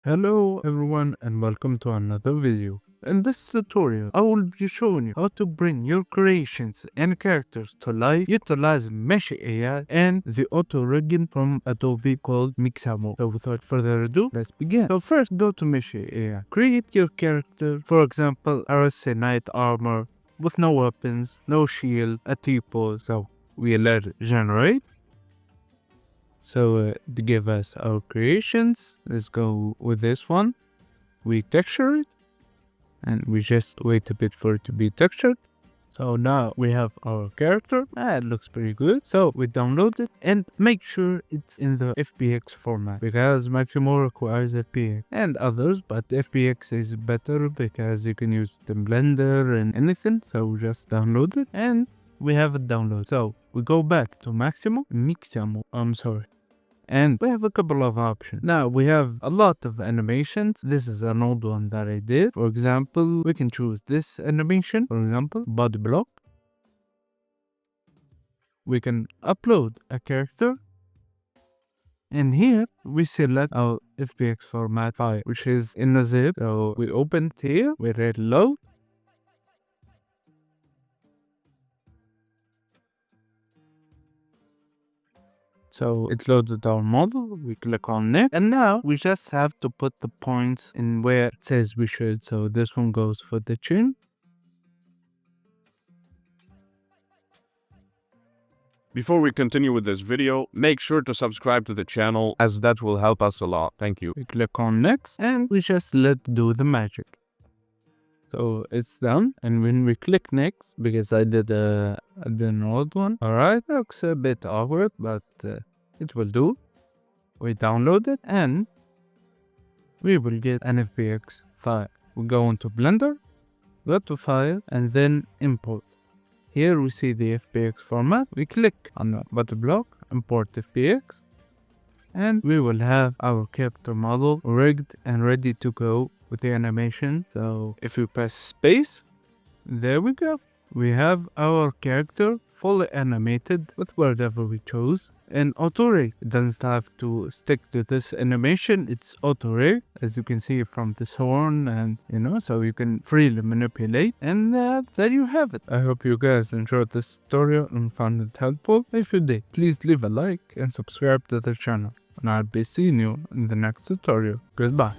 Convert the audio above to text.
Hello everyone and welcome to another video. In this tutorial, I will be showing you how to bring your creations and characters to life utilizing Meshy AI and the auto rigging from Adobe called Mixamo. So without further ado, let's begin. So first, go to Meshy AI. Create your character, for example, a knight armor with no weapons, no shield, a T-pose. So we let it generate. So to give us our creations, let's go with this one. We texture it and we just wait a bit for it to be textured. So now we have our character. It looks pretty good. So we download it and make sure it's in the FBX format because Mixamo requires FBX and others, but FBX is better because you can use it in Blender and anything. So just download it and we have it downloaded. So we go back to Mixamo, and we have a couple of options. Now we have a lot of animations. This is an old one that I did. For example, we can choose this animation, for example, body block. We can upload a character. And here we select our FBX format file, which is in a zip. So we open it here, we read load. So it loaded our model, we click on next, and now we just have to put the points in where it says we should. So this one goes for the chin. Before we continue with this video, make sure to subscribe to the channel as that will help us a lot. Thank you. We click on next and we just let do the magic. So it's done, and when we click next, because I did an old one, alright, looks a bit awkward, but it will do. We download it and we will get an FBX file. We go into Blender, go to File, and then Import. Here we see the FBX format. We click on the body block, Import FBX, and we will have our character model rigged and ready to go with the animation. So if we press space, there we go. We have our character fully animated with whatever we chose. And auto rig, it doesn't have to stick to this animation, it's auto rig, as you can see from this horn, and so you can freely manipulate. And there you have it. I hope you guys enjoyed this tutorial and found it helpful. If you did, please leave a like and subscribe to the channel. And I'll be seeing you in the next tutorial. Goodbye.